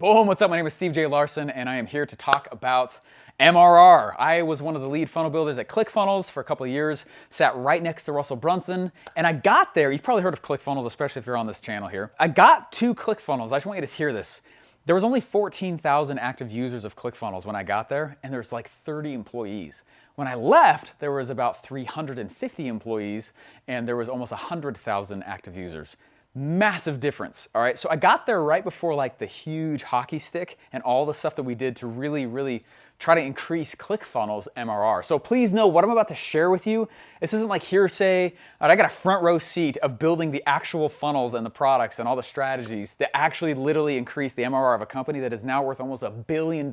Boom, what's up? My name is J Larsen, and I am here to talk about MRR. I was one of the lead funnel builders at ClickFunnels for a couple of years, sat right next to Russell Brunson, and I got there. You've probably heard of ClickFunnels, especially if you're on this channel here. I got to ClickFunnels. I just want you to hear this. There was only 14,000 active users of ClickFunnels when I got there, and there's like 30 employees. When I left, there was about 350 employees, and there was almost 100,000 active users. Massive difference, all right? So I got there right before like the huge hockey stick and all the stuff that we did to really try to increase ClickFunnels MRR. So please know what I'm about to share with you. This isn't like hearsay. I got a front row seat of building the actual funnels and the products and all the strategies that actually literally increase the MRR of a company that is now worth almost $1 billion.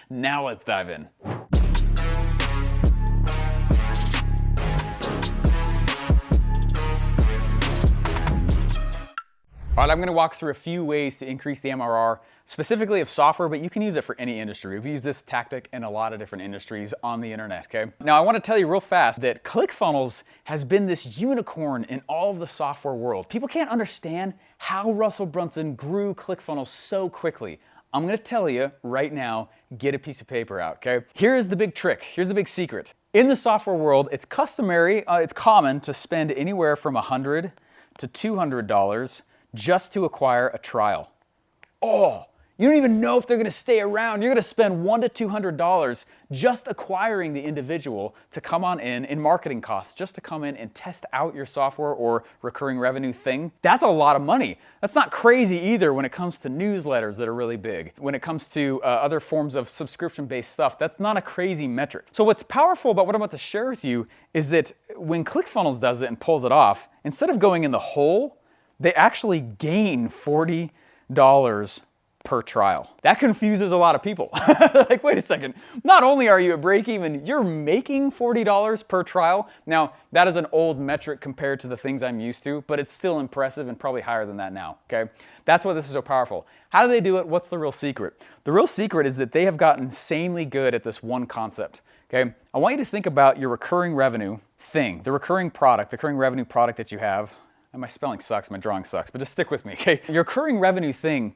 Now let's dive in. All right, I'm gonna walk through a few ways to increase the MRR, specifically of software, but you can use it for any industry. We've used this tactic in a lot of different industries on the internet, okay? Now, I wanna tell you real fast that ClickFunnels has been this unicorn in all of the software world. People can't understand how Russell Brunson grew ClickFunnels so quickly. I'm gonna tell you right now, get a piece of paper out, okay? Here's the big trick, here's the big secret. In the software world, it's common to spend anywhere from $100 to $200 just to acquire a trial. Oh, you don't even know if they're gonna stay around. You're gonna spend $100 to $200 just acquiring the individual to come on in marketing costs, just to come in and test out your software or recurring revenue thing. That's a lot of money. That's not crazy either when it comes to newsletters that are really big. When it comes to other forms of subscription-based stuff, that's not a crazy metric. So what's powerful about what I'm about to share with you is that when ClickFunnels does it and pulls it off, instead of going in the hole, they actually gain $40 per trial. That confuses a lot of people. Like, wait a second, not only are you at break even, you're making $40 per trial. Now, that is an old metric compared to the things I'm used to, but it's still impressive and probably higher than that now, okay? That's why this is so powerful. How do they do it? What's the real secret? The real secret is that they have gotten insanely good at this one concept, okay? I want you to think about your recurring revenue thing, the recurring revenue product that you have. And my spelling sucks, my drawing sucks, but just stick with me, okay? Your recurring revenue thing,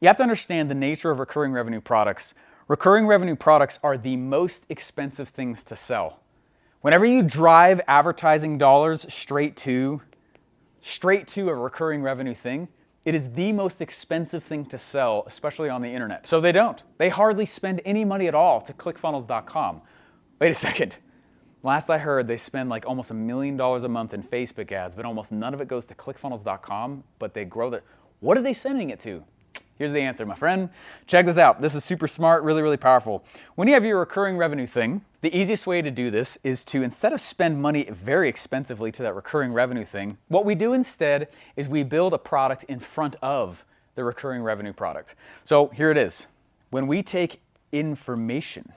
you have to understand the nature of recurring revenue products. Recurring revenue products are the most expensive things to sell. Whenever you drive advertising dollars straight to a recurring revenue thing, it is the most expensive thing to sell, especially on the internet. So they don't. They hardly spend any money at all to clickfunnels.com. Wait a second. Last I heard, they spend like almost $1 million a month in Facebook ads, but almost none of it goes to clickfunnels.com, but they grow their... What are they sending it to? Here's the answer, my friend. Check this out. This is super smart, really powerful. When you have your recurring revenue thing, the easiest way to do this is to, instead of spend money very expensively to that recurring revenue thing, what we do instead is we build a product in front of the recurring revenue product. So here it is. When we take information,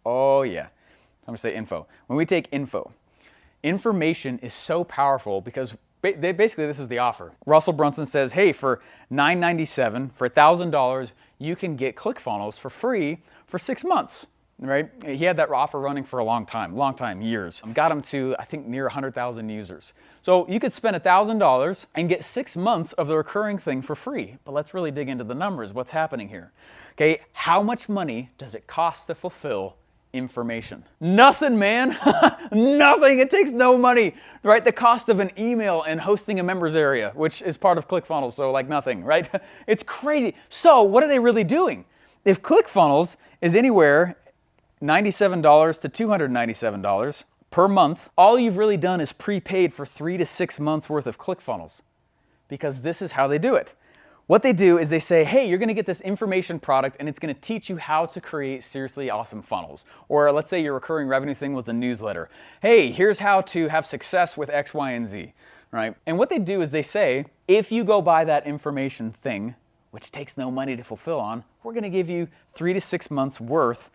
oh yeah, I'm gonna say info. When we take info, information is so powerful because basically this is the offer. Russell Brunson says, hey, for $997, for $1,000, you can get ClickFunnels for free for 6 months, right? He had that offer running for a long time, years. Got him to, I think, near 100,000 users. So you could spend $1,000 and get 6 months of the recurring thing for free. But let's really dig into the numbers. What's happening here? Okay, how much money does it cost to fulfill information? Nothing, man. Nothing. It takes no money, right? The cost of an email and hosting a members area, which is part of ClickFunnels, so like nothing, right? It's crazy. So what are they really doing? If ClickFunnels is anywhere $97 to $297 per month, all you've really done is prepaid for 3 to 6 months worth of ClickFunnels, because this is how they do it. What they do is they say, hey, you're gonna get this information product and it's gonna teach you how to create seriously awesome funnels. Or let's say your recurring revenue thing was a newsletter. Hey, here's how to have success with X, Y, and Z, right? And what they do is they say, if you go buy that information thing, which takes no money to fulfill on, we're gonna give you 3 to 6 months worth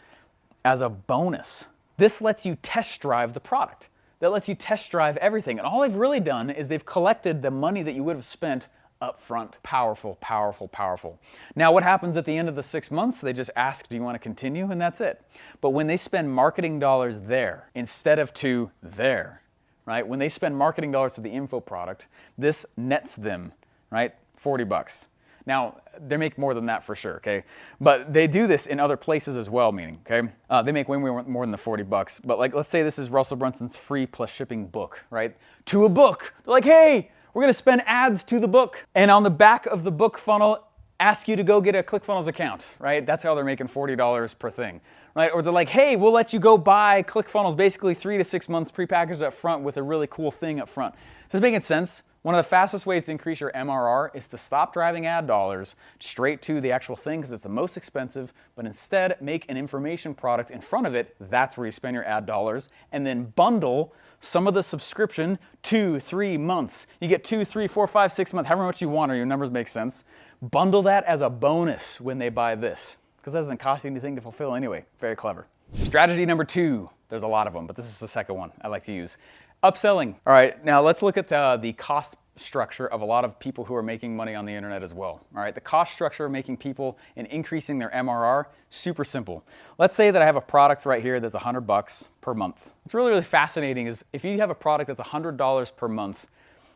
as a bonus. This lets you test drive the product. That lets you test drive everything. And all they've really done is they've collected the money that you would have spent upfront. Powerful. Now what happens at the end of the 6 months? They just ask, do you want to continue? And that's it. But when they spend marketing dollars there instead of to there, right? When they spend marketing dollars to the info product, this nets them, right? $40. Now, they make more than that for sure, okay? But they do this in other places as well, meaning, okay? They make way more than the $40. But like, let's say this is Russell Brunson's free plus shipping book, right? To a book. They're like, hey, we're gonna spend ads to the book. And on the back of the book funnel, ask you to go get a ClickFunnels account, right? That's how they're making $40 per thing, right? Or they're like, hey, we'll let you go buy ClickFunnels basically 3 to 6 months prepackaged up front with a really cool thing up front. So it's making sense. One of the fastest ways to increase your MRR is to stop driving ad dollars straight to the actual thing because it's the most expensive, but instead make an information product in front of it. That's where you spend your ad dollars, and then bundle some of the subscription 2, 3 months. You get 2, 3, 4, 5, 6 months, however much you want, or your numbers make sense. Bundle that as a bonus when they buy this, because that doesn't cost you anything to fulfill anyway. Very clever. Strategy number 2, there's a lot of them, but this is the second one I like to use. Upselling. All right, now let's look at the cost structure of a lot of people who are making money on the internet as well. All right, the cost structure of making people and increasing their MRR, super simple. Let's say that I have a product right here that's $100 per month. What's really, really fascinating is if you have a product that's $100 per month,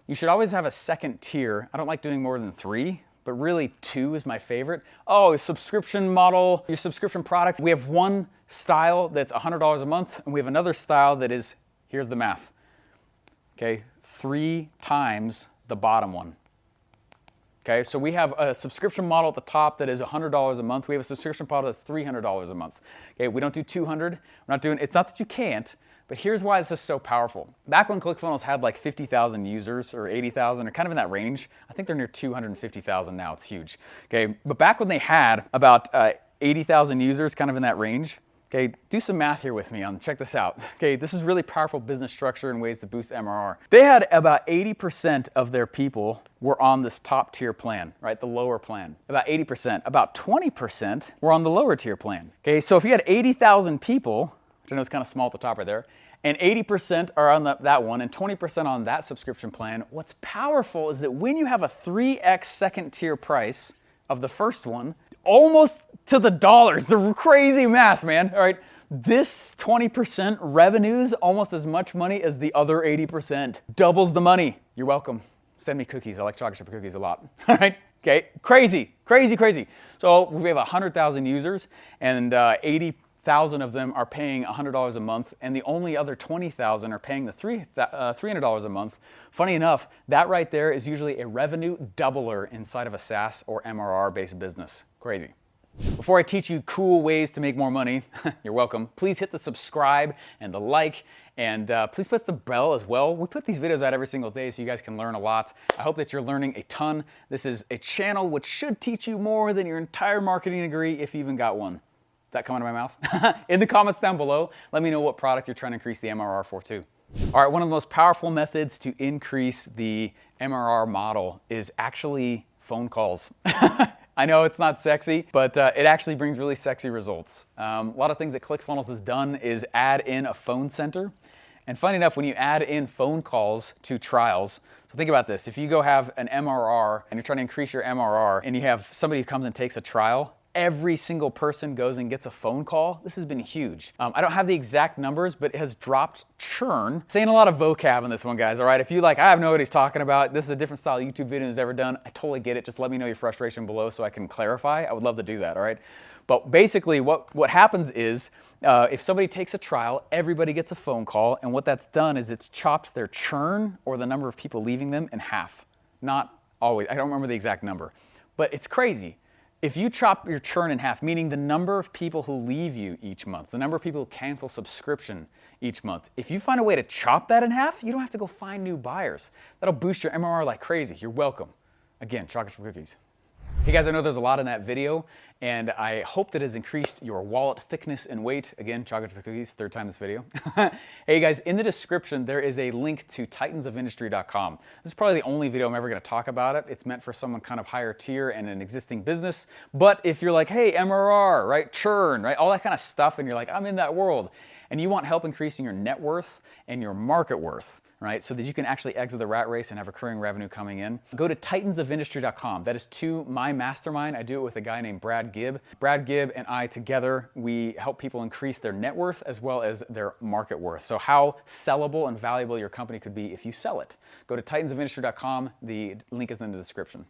you should always have a second tier. I don't like doing more than 3, but really 2 is my favorite. Oh, subscription model, your subscription product. We have one style that's $100 a month, and we have another style that is, here's the math. Okay, 3 times the bottom one. Okay, so we have a subscription model at the top that is $100 a month. We have a subscription model that's $300 a month. Okay, we don't do 200. We're not doing, it's not that you can't, but here's why this is so powerful. Back when ClickFunnels had like 50,000 users or 80,000 or kind of in that range, I think they're near 250,000 now, it's huge. Okay, but back when they had about 80,000 users, kind of in that range, okay, do some math here with me check this out. Okay, this is really powerful business structure and ways to boost MRR. They had about 80% of their people were on this top tier plan, right? The lower plan. About 80%. About 20% were on the lower tier plan. Okay, so if you had 80,000 people, which I know is kind of small at the top right there, and 80% are on that one and 20% on that subscription plan, what's powerful is that when you have a 3x second tier price of the first one, almost to the dollars, the crazy math, man. All right, this 20% revenues almost as much money as the other 80%. Doubles the money. You're welcome. Send me cookies. I like chocolate chip cookies a lot. All right, okay, crazy, crazy, crazy. So we have 100,000 users and 80,000 of them are paying $100 a month, and the only other 20,000 are paying the $300 a month. Funny enough, that right there is usually a revenue doubler inside of a SaaS or MRR-based business. Crazy. Before I teach you cool ways to make more money, you're welcome, please hit the subscribe and the like, and please press the bell as well. We put these videos out every single day so you guys can learn a lot. I hope that you're learning a ton. This is a channel which should teach you more than your entire marketing degree if you even got one. Is that coming out of my mouth? In the comments down below, let me know what product you're trying to increase the MRR for too. All right, one of the most powerful methods to increase the MRR model is actually phone calls. I know it's not sexy, but it actually brings really sexy results. A lot of things that ClickFunnels has done is add in a phone center. And funny enough, when you add in phone calls to trials, so think about this. If you go have an MRR and you're trying to increase your MRR and you have somebody who comes and takes a trial, every single person goes and gets a phone call. This has been huge. I don't have the exact numbers, but it has dropped churn. Saying a lot of vocab on this one, guys, all right? If you like, I have no idea what he's talking about, this is a different style YouTube video he's ever done, I totally get it. Just let me know your frustration below so I can clarify. I would love to do that, all right? But basically what happens is if somebody takes a trial, everybody gets a phone call, and what that's done is it's chopped their churn or the number of people leaving them in half. Not always, I don't remember the exact number, but it's crazy. If you chop your churn in half, meaning the number of people who leave you each month, the number of people who cancel subscription each month, if you find a way to chop that in half, you don't have to go find new buyers. That'll boost your MRR like crazy. You're welcome. Again, chocolate chip cookies. Hey guys, I know there's a lot in that video, and I hope that has increased your wallet thickness and weight. Again, chocolate chip cookies, third time this video. Hey guys, in the description, there is a link to titansofindustry.com. This is probably the only video I'm ever gonna talk about it. It's meant for someone kind of higher tier and an existing business. But if you're like, hey, MRR, right, churn, right, all that kind of stuff, and you're like, I'm in that world, and you want help increasing your net worth and your market worth, right? So that you can actually exit the rat race and have recurring revenue coming in. Go to titansofindustry.com. That is to my mastermind. I do it with a guy named Brad Gibb. Brad Gibb and I together, we help people increase their net worth as well as their market worth. So how sellable and valuable your company could be if you sell it. Go to titansofindustry.com. The link is in the description.